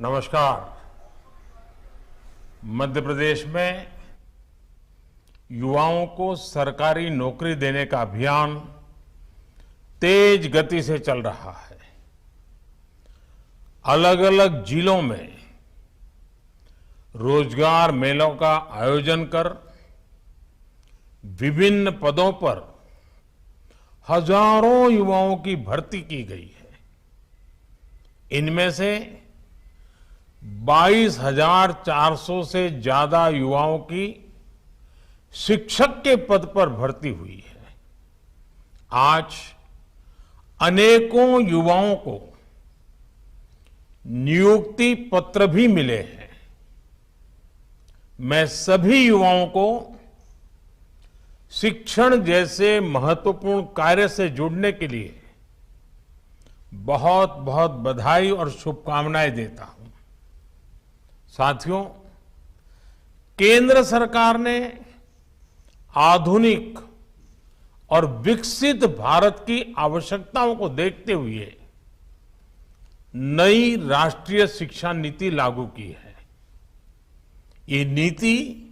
नमस्कार। मध्य प्रदेश में युवाओं को सरकारी नौकरी देने का अभियान तेज गति से चल रहा है। अलग अलग जिलों में रोजगार मेलों का आयोजन कर विभिन्न पदों पर हजारों युवाओं की भर्ती की गई है। इनमें से 22,400 से ज्यादा युवाओं की शिक्षक के पद पर भर्ती हुई है। आज अनेकों युवाओं को नियुक्ति पत्र भी मिले हैं। मैं सभी युवाओं को शिक्षण जैसे महत्वपूर्ण कार्य से जुड़ने के लिए बहुत बहुत बधाई और शुभकामनाएं देता हूं। साथियों, केंद्र सरकार ने आधुनिक और विकसित भारत की आवश्यकताओं को देखते हुए नई राष्ट्रीय शिक्षा नीति लागू की है। ये नीति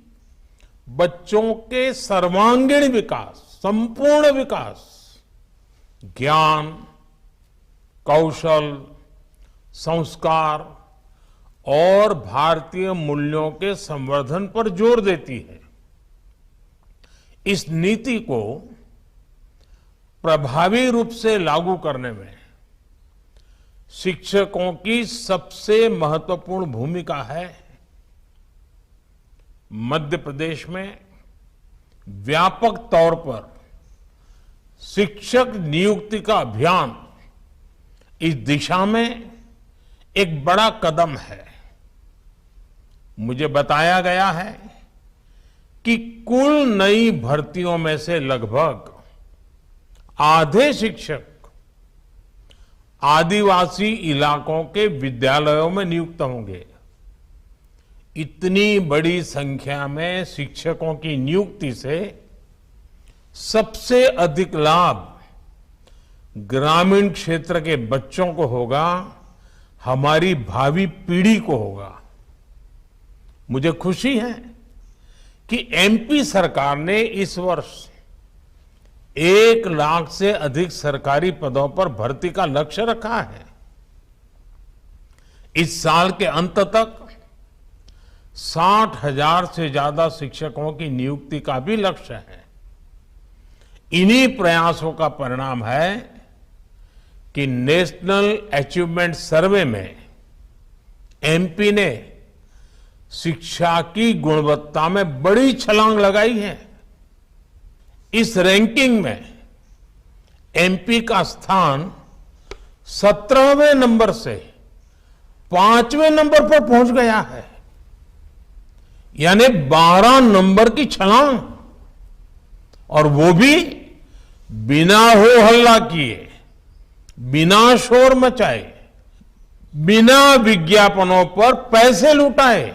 बच्चों के सर्वांगीण विकास, संपूर्ण विकास, ज्ञान, कौशल, संस्कार और भारतीय मूल्यों के संवर्धन पर जोर देती है। इस नीति को प्रभावी रूप से लागू करने में शिक्षकों की सबसे महत्वपूर्ण भूमिका है। मध्य प्रदेश में व्यापक तौर पर शिक्षक नियुक्ति का अभियान इस दिशा में एक बड़ा कदम है। मुझे बताया गया है कि कुल नई भर्तियों में से लगभग आधे शिक्षक आदिवासी इलाकों के विद्यालयों में नियुक्त होंगे। इतनी बड़ी संख्या में शिक्षकों की नियुक्ति से सबसे अधिक लाभ ग्रामीण क्षेत्र के बच्चों को होगा, हमारी भावी पीढ़ी को होगा। मुझे खुशी है कि एमपी सरकार ने इस वर्ष 1 लाख से अधिक सरकारी पदों पर भर्ती का लक्ष्य रखा है। इस साल के अंत तक 60,000 से ज्यादा शिक्षकों की नियुक्ति का भी लक्ष्य है। इन्हीं प्रयासों का परिणाम है कि नेशनल अचीवमेंट सर्वे में एमपी ने शिक्षा की गुणवत्ता में बड़ी छलांग लगाई है। इस रैंकिंग में एमपी का स्थान 17वें नंबर से 5वें नंबर पर पहुंच गया है, यानी 12 नंबर की छलांग, और वो भी बिना हो हल्ला किए, बिना शोर मचाए, बिना विज्ञापनों पर पैसे लुटाए,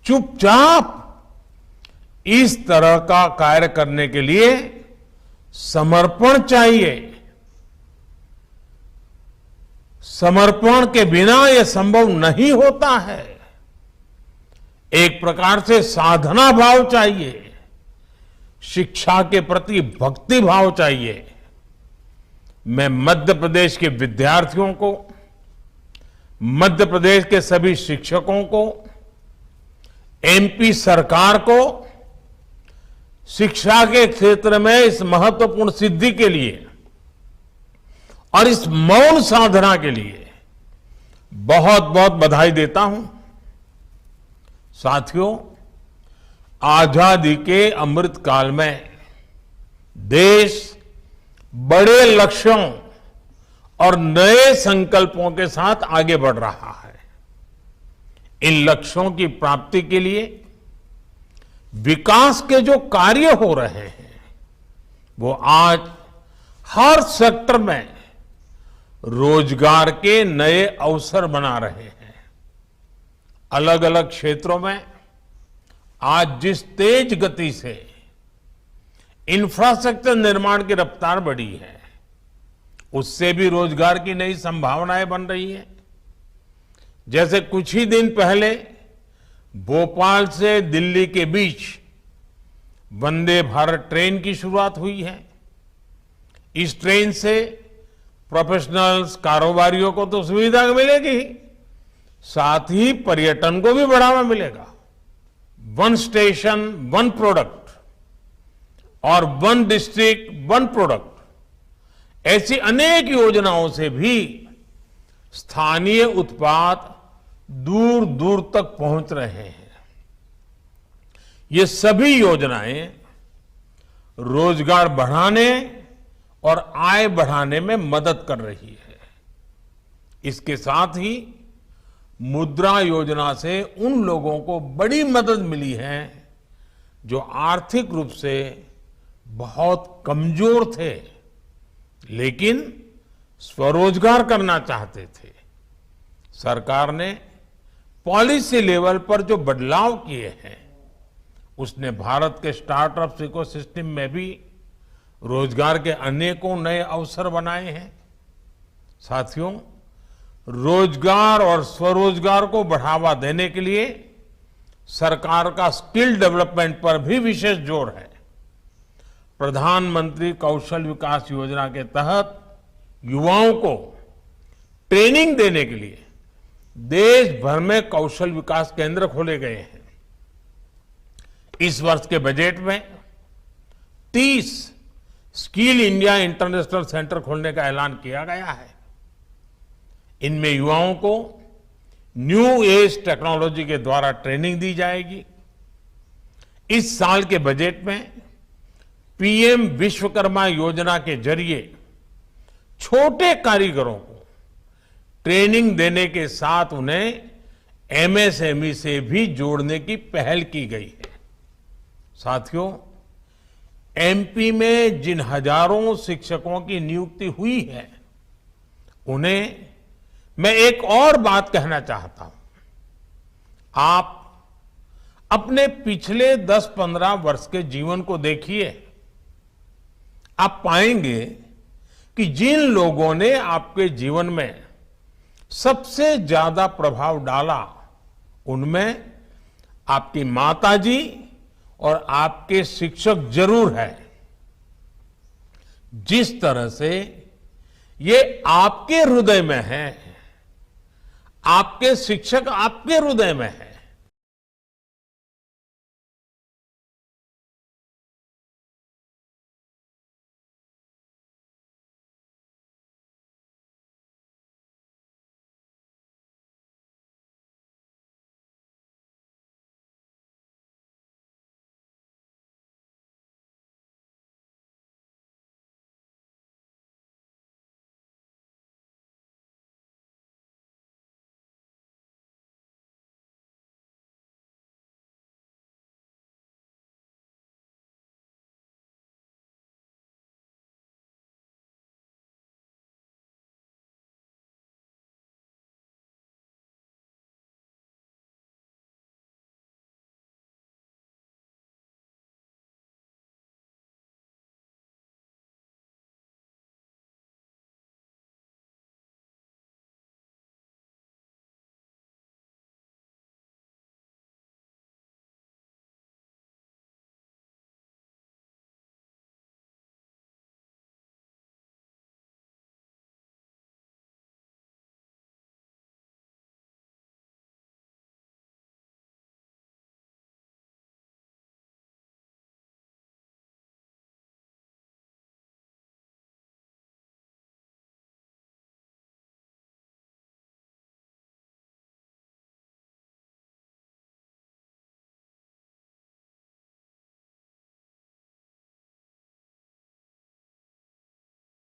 चुपचाप। इस तरह का कार्य करने के लिए समर्पण चाहिए। समर्पण के बिना यह संभव नहीं होता है। एक प्रकार से साधना भाव चाहिए, शिक्षा के प्रति भक्ति भाव चाहिए। मैं मध्य प्रदेश के विद्यार्थियों को, मध्य प्रदेश के सभी शिक्षकों को, एमपी सरकार को शिक्षा के क्षेत्र में इस महत्वपूर्ण सिद्धि के लिए और इस मौन साधना के लिए बहुत बहुत बधाई देता हूं। साथियों, आजादी के अमृत काल में देश बड़े लक्ष्यों और नए संकल्पों के साथ आगे बढ़ रहा है। इन लक्ष्यों की प्राप्ति के लिए विकास के जो कार्य हो रहे हैं वो आज हर सेक्टर में रोजगार के नए अवसर बना रहे हैं। अलग अलग क्षेत्रों में आज जिस तेज गति से इंफ्रास्ट्रक्चर निर्माण की रफ्तार बढ़ी है, उससे भी रोजगार की नई संभावनाएं बन रही है। जैसे कुछ ही दिन पहले भोपाल से दिल्ली के बीच वंदे भारत ट्रेन की शुरुआत हुई है। इस ट्रेन से प्रोफेशनल्स, कारोबारियों को तो सुविधा मिलेगी ही, साथ ही पर्यटन को भी बढ़ावा मिलेगा। वन स्टेशन वन प्रोडक्ट और वन डिस्ट्रिक्ट वन प्रोडक्ट, ऐसी अनेक योजनाओं से भी स्थानीय उत्पाद दूर दूर तक पहुंच रहे हैं। ये सभी योजनाएं रोजगार बढ़ाने और आय बढ़ाने में मदद कर रही है। इसके साथ ही मुद्रा योजना से उन लोगों को बड़ी मदद मिली है जो आर्थिक रूप से बहुत कमजोर थे, लेकिन स्वरोजगार करना चाहते थे। सरकार ने पॉलिसी लेवल पर जो बदलाव किए हैं, उसने भारत के स्टार्टअप इकोसिस्टम में भी रोजगार के अनेकों नए अवसर बनाए हैं। साथियों, रोजगार और स्वरोजगार को बढ़ावा देने के लिए सरकार का स्किल डेवलपमेंट पर भी विशेष जोर है। प्रधानमंत्री कौशल विकास योजना के तहत युवाओं को ट्रेनिंग देने के लिए देश भर में कौशल विकास केंद्र खोले गए हैं। इस वर्ष के बजट में 30 स्किल इंडिया इंटरनेशनल सेंटर खोलने का ऐलान किया गया है। इनमें युवाओं को न्यू एज टेक्नोलॉजी के द्वारा ट्रेनिंग दी जाएगी। इस साल के बजट में पीएम विश्वकर्मा योजना के जरिए छोटे कारीगरों को ट्रेनिंग देने के साथ उन्हें एमएसएमई से भी जोड़ने की पहल की गई है। साथियों, एमपी में जिन हजारों शिक्षकों की नियुक्ति हुई है, उन्हें मैं एक और बात कहना चाहता हूं। आप अपने पिछले 10-15 वर्ष के जीवन को देखिए। आप पाएंगे कि जिन लोगों ने आपके जीवन में सबसे ज्यादा प्रभाव डाला, उनमें आपकी माताजी और आपके शिक्षक जरूर है। जिस तरह से ये आपके हृदय में है, आपके शिक्षक आपके हृदय में है,